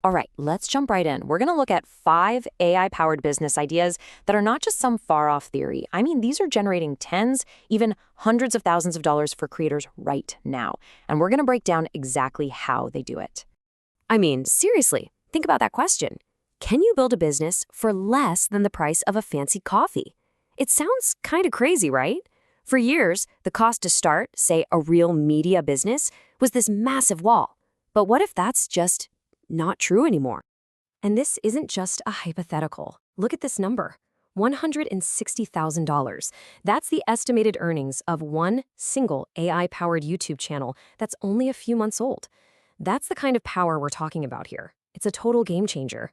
All right, let's jump right in. We're going to look at 5 AI-powered business ideas that are not just some far-off theory. I mean, these are generating tens, even hundreds of thousands of dollars for creators right now. And we're going to break down exactly how they do it. I mean, seriously, think about that question. Can you build a business for less than the price of a fancy coffee? It sounds kind of crazy, right? For years, the cost to start, say, a real media business was this massive wall. But what if that's just not true anymore? And this isn't just a hypothetical. Look at this number, $160,000. That's the estimated earnings of one single AI-powered YouTube channel that's only a few months old. That's the kind of power we're talking about here. It's a total game changer.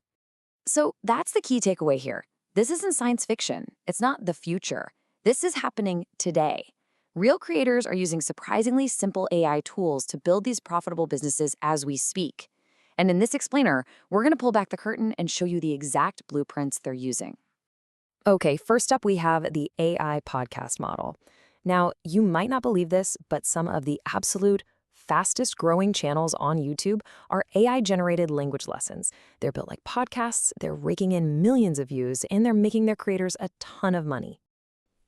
So that's the key takeaway here. This isn't science fiction. It's not the future. This is happening today. Real creators are using surprisingly simple AI tools to build these profitable businesses as we speak. And in this explainer, we're going to pull back the curtain and show you the exact blueprints they're using. Okay, first up we have the AI podcast model. Now, you might not believe this, but some of the absolute fastest growing channels on YouTube are AI-generated language lessons. They're built like podcasts, they're raking in millions of views, and they're making their creators a ton of money.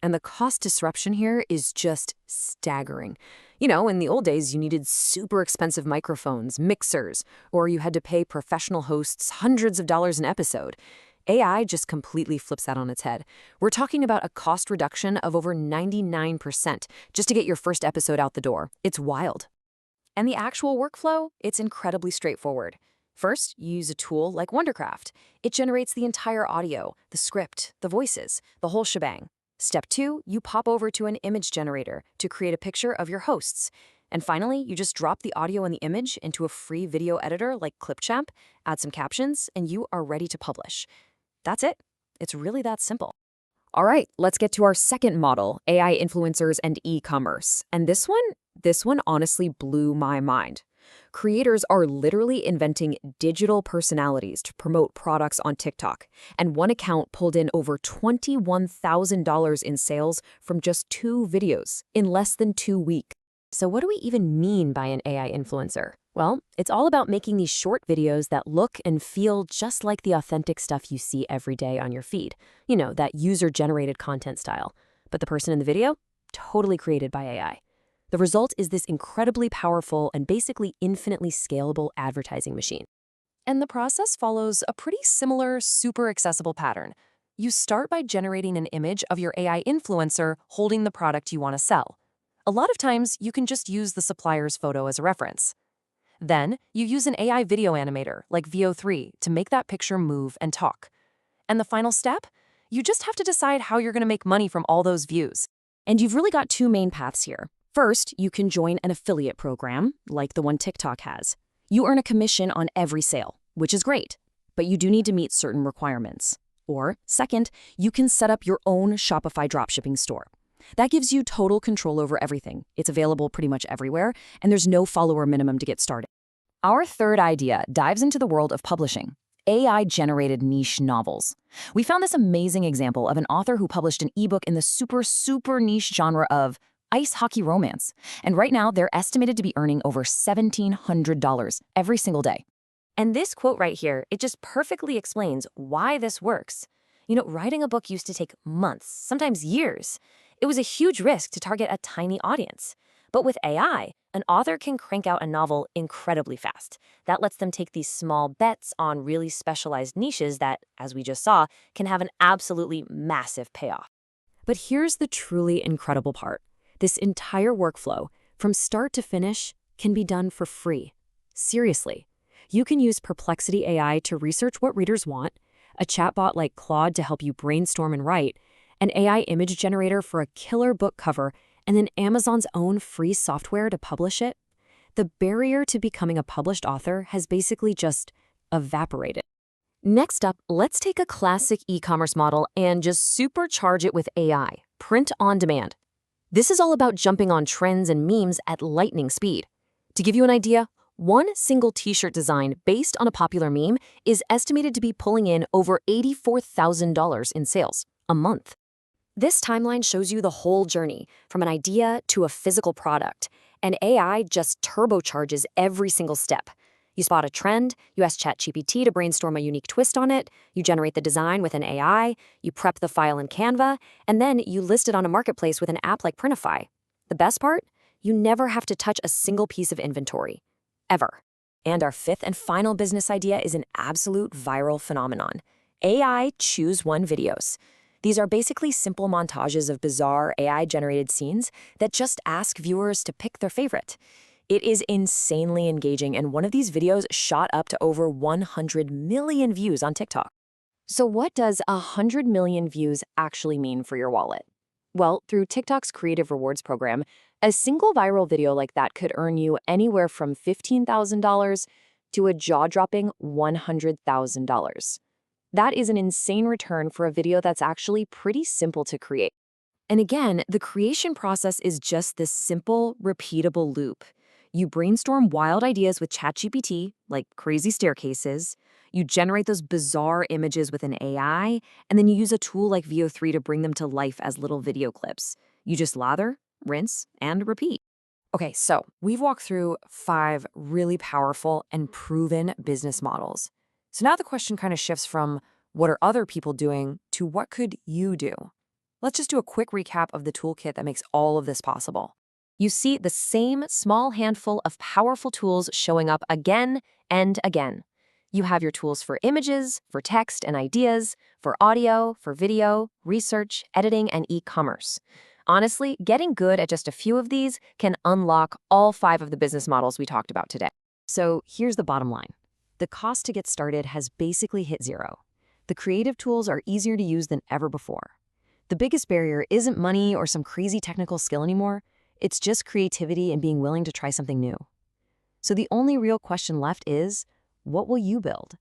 And the cost disruption here is just staggering. You know, in the old days, you needed super expensive microphones, mixers, or you had to pay professional hosts hundreds of dollars an episode. AI just completely flips that on its head. We're talking about a cost reduction of over 99% just to get your first episode out the door. It's wild. And the actual workflow, it's incredibly straightforward. First, you use a tool like Wondercraft. It generates the entire audio, the script, the voices, the whole shebang. Step 2, you pop over to an image generator to create a picture of your hosts. And finally, you just drop the audio and the image into a free video editor like Clipchamp, add some captions, and you are ready to publish. That's it. It's really that simple. All right, let's get to our second model, AI influencers and e-commerce. And this one honestly blew my mind. Creators are literally inventing digital personalities to promote products on TikTok, and one account pulled in over $21,000 in sales from just 2 videos in less than 2 weeks. So what do we even mean by an AI influencer? Well, it's all about making these short videos that look and feel just like the authentic stuff you see every day on your feed. You know, that user-generated content style. But the person in the video? Totally created by AI. The result is this incredibly powerful and basically infinitely scalable advertising machine. And the process follows a pretty similar, super accessible pattern. You start by generating an image of your AI influencer holding the product you want to sell. A lot of times, you can just use the supplier's photo as a reference. Then, you use an AI video animator like Veo 3 to make that picture move and talk. And the final step? You just have to decide how you're going to make money from all those views. And you've really got 2 main paths here. First, you can join an affiliate program, like the one TikTok has. You earn a commission on every sale, which is great, but you do need to meet certain requirements. Or, second, you can set up your own Shopify dropshipping store. That gives you total control over everything. It's available pretty much everywhere, and there's no follower minimum to get started. Our third idea dives into the world of publishing. AI-generated niche novels. We found this amazing example of an author who published an ebook in the super niche genre of ice hockey romance. And right now, they're estimated to be earning over $1,700 every single day. And this quote right here, it just perfectly explains why this works. You know, writing a book used to take months, sometimes years. It was a huge risk to target a tiny audience. But with AI, an author can crank out a novel incredibly fast. That lets them take these small bets on really specialized niches that, as we just saw, can have an absolutely massive payoff. But here's the truly incredible part. This entire workflow, from start to finish, can be done for free. Seriously. You can use Perplexity AI to research what readers want, a chatbot like Claude to help you brainstorm and write, an AI image generator for a killer book cover, and then Amazon's own free software to publish it. The barrier to becoming a published author has basically just evaporated. Next up, let's take a classic e-commerce model and just supercharge it with AI, print on demand. This is all about jumping on trends and memes at lightning speed. To give you an idea, one single t-shirt design based on a popular meme is estimated to be pulling in over $84,000 in sales a month. This timeline shows you the whole journey, from an idea to a physical product, and AI just turbocharges every single step. You spot a trend, you ask ChatGPT to brainstorm a unique twist on it, you generate the design with an AI, you prep the file in Canva, and then you list it on a marketplace with an app like Printify. The best part? You never have to touch a single piece of inventory. Ever. And our fifth and final business idea is an absolute viral phenomenon. AI Choose One videos. These are basically simple montages of bizarre AI-generated scenes that just ask viewers to pick their favorite. It is insanely engaging, and one of these videos shot up to over 100 million views on TikTok. So what does 100 million views actually mean for your wallet? Well, through TikTok's Creative Rewards program, a single viral video like that could earn you anywhere from $15,000 to a jaw-dropping $100,000. That is an insane return for a video that's actually pretty simple to create. And again, the creation process is just this simple, repeatable loop. You brainstorm wild ideas with ChatGPT, like crazy staircases. You generate those bizarre images with an AI, and then you use a tool like VO3 to bring them to life as little video clips. You just lather, rinse, and repeat. Okay, so we've walked through 5 really powerful and proven business models. So now the question kind of shifts from what are other people doing to what could you do? Let's just do a quick recap of the toolkit that makes all of this possible. You see the same small handful of powerful tools showing up again and again. You have your tools for images, for text and ideas, for audio, for video, research, editing, and e-commerce. Honestly, getting good at just a few of these can unlock all 5 of the business models we talked about today. So here's the bottom line. The cost to get started has basically hit zero. The creative tools are easier to use than ever before. The biggest barrier isn't money or some crazy technical skill anymore. It's just creativity and being willing to try something new. So the only real question left is, what will you build?